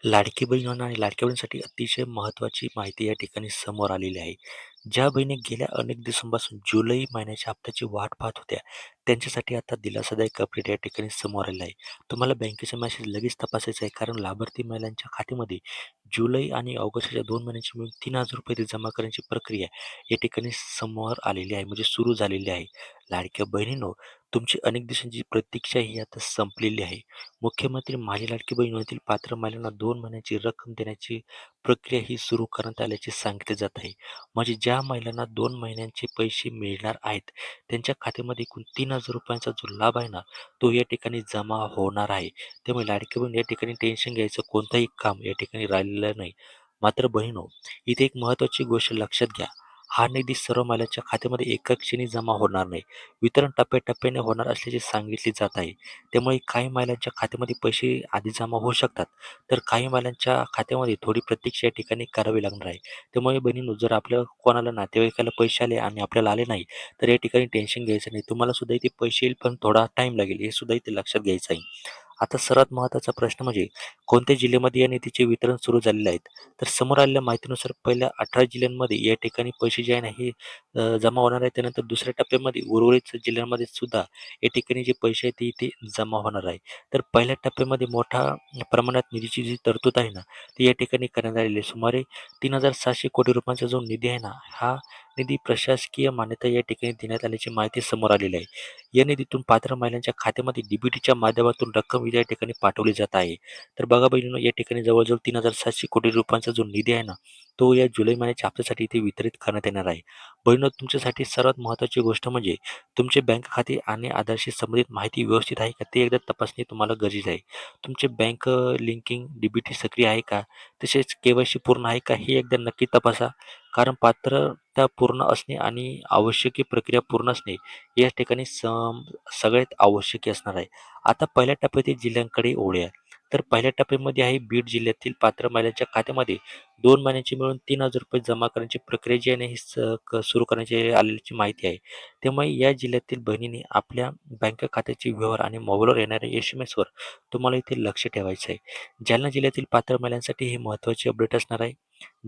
लाडकी बहीण आणि लाडक्या बहिणीसाठी अतिशय महत्त्वाची माहिती या ठिकाणी समोर आलेली आहे. ज्या बहिणी गेल्या अनेक दिवसांपासून जुलै महिन्याच्या हप्त्याची वाट पाहत होत्या, त्यांच्यासाठी आता दिलासादायक अपडेट या ठिकाणी समोर आलेलं आहे. तुम्हाला बँकेचा मेसेज लगेच तपासायचा आहे, कारण लाभार्थी महिलांच्या खात्यामध्ये जुलै आणि ऑगस्टच्या 2 महिन्यांची मिळून ₹3000 जमा करण्याची प्रक्रिया या ठिकाणी समोर आलेली आहे, म्हणजे सुरू झालेली आहे. लाडक्या बहिणींनो, तुमची अनेक दिवसांची प्रतीक्षा ही आता संपलेली आहे. मुख्यमंत्री माझी लाडकी बहीण योजनेतील पात्र महिलांना 2 महिन्यांची रक्कम देण्याची प्रक्रिया ही सुरू करण्यात आल्याचे सांगितले जात आहे. म्हणजे ज्या महिलांना 2 महिन्यांचे पैसे मिळणार आहेत, त्यांच्या खात्यामध्ये एकूण ₹3000 जो लाभ आहे ना, तो या ठिकाणी जमा होणार आहे. त्यामुळे लाडकी बहीण या ठिकाणी टेन्शन घ्यायचं कोणतंही काम या ठिकाणी राहिलेलं नाही. मात्र बहिणो, इथे एक महत्त्वाची गोष्ट लक्षात घ्या. हा निधी सर्व महिलांच्या खात्यामध्ये एकाच क्षणी जमा होणार नाही. वितरण टप्प्याटप्प्याने होणार असल्याचे सांगितले जात आहे. त्यामुळे काही महिलांच्या खात्यामध्ये पैसे आधी जमा होऊ शकतात, तर काही महिलांच्या खात्यामध्ये थोडी प्रतीक्षा या ठिकाणी करावी लागणार आहे. त्यामुळे बहिणींनो, जर आपल्या कोणाला नातेवाईकाला पैसे आले आणि आपल्याला आले नाही, तर या ठिकाणी टेन्शन घ्यायचं नाही. तुम्हाला सुद्धा इथे पैसे येईल, पण थोडा टाईम लागेल, हे सुद्धा इथे लक्षात घ्यायचं आहे. आता सर्वात महत्त्वाचा प्रश्न म्हणजे कोणत्या जिल्ह्यामध्ये या निधीचे वितरण सुरू झालेले आहेत? तर समोर आलेल्या माहितीनुसार पहिल्या 18 जिल्ह्यांमध्ये या ठिकाणी पैसे जे आहे ना, हे जमा होणार आहे. त्यानंतर दुसऱ्या टप्प्यामध्ये उर्वरित जिल्ह्यांमध्ये सुद्धा या ठिकाणी जे पैसे आहेत ते इथे जमा होणार आहे. तर पहिल्या टप्प्यामध्ये मोठ्या प्रमाणात निधीची जी तरतूद आहे ना, ती या ठिकाणी करण्यात आलेली आहे. सुमारे ₹3700 जो निधी आहे ना, हा निधी प्रशासकीय मान्यता या ठिकाणी देण्यात आल्याची माहिती समोर आलेली आहे. या निधीतून पात्र महिलांच्या खात्यामध्ये डीबीटीच्या माध्यमातून रक्कम या ठिकाणी पाठवली जात आहे. तर बघा बहिणींनो, या ठिकाणी जवळ-जवळ ₹3700 जो निधी आहे ना, तो या जुलै महिन्याच्या हप्त्यासाठी इथे वितरित करण्यात येणार आहे. बहिणींनो, तुमच्यासाठी सर्वात महत्त्वाची गोष्ट म्हणजे तुमचे बँक खाते आणि आधारशी संबंधित माहिती व्यवस्थित आहे का, ते एकदा तपासणे तुम्हाला गरजेचे आहे. तुमचे बँक लिंकिंग डीबीटी सक्रिय आहे का, तसेच केवायसी पूर्ण आहे का, हे एकदा नक्की तपासा. कारण पात्रता पूर्ण असणे आणि आवश्यक प्रक्रिया पूर्ण असणे या ठिकाणी सगळ्यात आवश्यक असणार आहे. आता पहिल्या टप्प्यातील जिल्ह्यांकडे वळूया. तर पहिल्या टप्प्यामध्ये आहे बीड जिल्ह्यातील पात्र महिलांच्या खात्यामध्ये 2 महिन्यांची मिळून ₹3000 जमा करण्याची प्रक्रिया जी आहे ना, ही सुरू करण्याची आलेली माहिती आहे. त्यामुळे या जिल्ह्यातील बहिणींनी आपल्या बँक खात्याचे व्यवहार आणि मोबाईलवर येणाऱ्या एस-एम-एसवर तुम्हाला इथे लक्ष ठेवायचं आहे. जालना जिल्ह्यातील पात्र महिलांसाठी हे महत्त्वाचे अपडेट असणार आहे.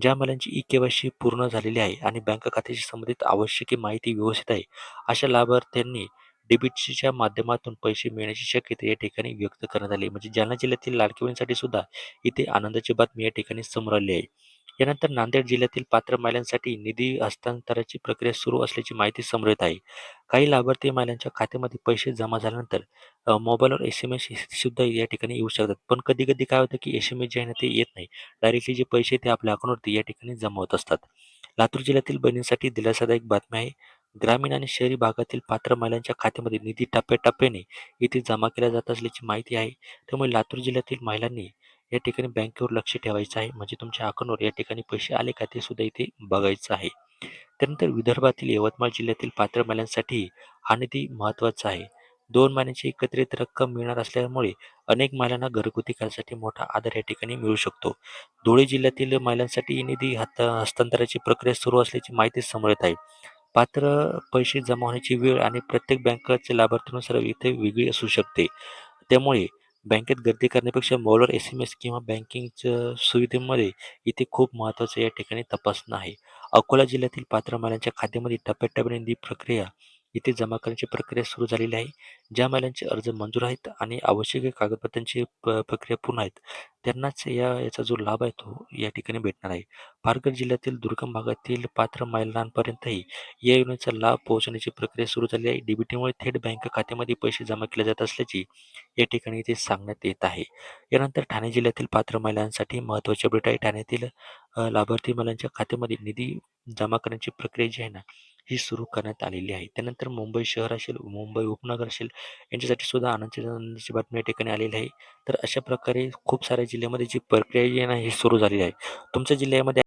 ज्या महिलांची ई-के-वाय-सी पूर्ण झालेली आहे आणि बँक खात्याशी संबंधित आवश्यक माहिती व्यवस्थित आहे, अशा लाभार्थ्यांनी डीबीटीच्या माध्यमातून पैसे मिळण्याची शक्यता या ठिकाणी व्यक्त करण्यात आली. म्हणजे जालना जिल्ह्यातील लाडकी बहिणींसाठी सुद्धा इथे आनंदाची बातमी या ठिकाणी समोर आली आहे. यानंतर नांदेड जिल्ह्यातील पात्र महिलांसाठी निधी हस्तांतराची प्रक्रिया सुरू असल्याची माहिती समोर येत आहे. काही लाभार्थी महिलांच्या खात्यामध्ये पैसे जमा झाल्यानंतर मोबाईलवर एस-एम-एस सुद्धा या ठिकाणी येऊ शकतात. पण कधी-कधी काय होतं, की एस-एम-एस जे आहे ना, ते येत नाही. डायरेक्टली जे पैसे ते आपल्या अकाउंटवरती या ठिकाणी जमा होत असतात. लातूर जिल्ह्यातील बहिणींसाठी दिलासादायक बातमी आहे. ग्रामीण आणि शहरी भागातील पात्र महिलांच्या खात्यामध्ये निधी टप्प्याटप्प्याने इथे जमा केला जात असल्याची माहिती आहे. त्यामुळे लातूर जिल्ह्यातील महिलांनी या ठिकाणी बँकेवर लक्ष ठेवायचं आहे. म्हणजे तुमच्या अकाउंटवर या ठिकाणी पैसे आले का, ते सुद्धा इथे बघायचं आहे. त्यानंतर विदर्भातील यवतमाळ जिल्ह्यातील पात्र महिलांसाठी हा निधी महत्त्वाचा आहे. 2 महिन्यांची एकत्रित रक्कम मिळणार असल्यामुळे अनेक महिलांना घरगुती खर्चासाठी मोठा आधार या ठिकाणी मिळू शकतो. धुळे जिल्ह्यातील महिलांसाठी ही निधी हस्तांतराची प्रक्रिया सुरू असल्याची माहिती समोर येत आहे. पात्र पैसे जमा होण्याची वेळ आणि प्रत्येक बँकेच्या लाभार्थीनुसार इथे वेगळी असू शकते. त्यामुळे बँकेत गर्दी करण्यापेक्षा मोबाईलवर एस-एम-एस किंवा बँकिंगच्या सुविधेमध्ये इथे खूप महत्त्वाचं या ठिकाणी तपासणं आहे. अकोला जिल्ह्यातील पात्र महिलांच्या खात्यामध्ये टप्प्याटप्प्याने निधी प्रक्रिया इथे जमा करण्याची प्रक्रिया सुरू झालेली आहे. ज्या महिलांचे अर्ज मंजूर आहेत आणि आवश्यक कागदपत्रांची प्रक्रिया पूर्ण आहेत, त्यांनाच याचा जो लाभ आहे तो या ठिकाणी भेटणार आहे. पालघर जिल्ह्यातील दुर्गम भागातील पात्र महिलांपर्यंतही या योजनेचा लाभ पोहोचवण्याची प्रक्रिया सुरू झाली आहे. डीबीटीमुळे थेट बँक खात्यामध्ये पैसे जमा केले जात असल्याची या ठिकाणी इथे सांगण्यात येत आहे. यानंतर ठाणे जिल्ह्यातील पात्र महिलांसाठी महत्त्वाची अपडेट आहे. ठाण्यातील लाभार्थी महिलांच्या खात्यामध्ये निधी जमा करण्याची प्रक्रिया जी आहे ना, ही सुरू करण्यात आलेली आहे. त्यानंतर मुंबई शहर असेल, मुंबई उपनगर असेल, यांच्यासाठी सुद्धा आनंदाची बातमी या ठिकाणी आलेली आहे. तर अशा प्रकारे खूप साऱ्या जिल्ह्यामध्ये जी प्रक्रिया जी आहे ना, ही सुरू झालेली आहे. तुमच्या जिल्ह्यामध्ये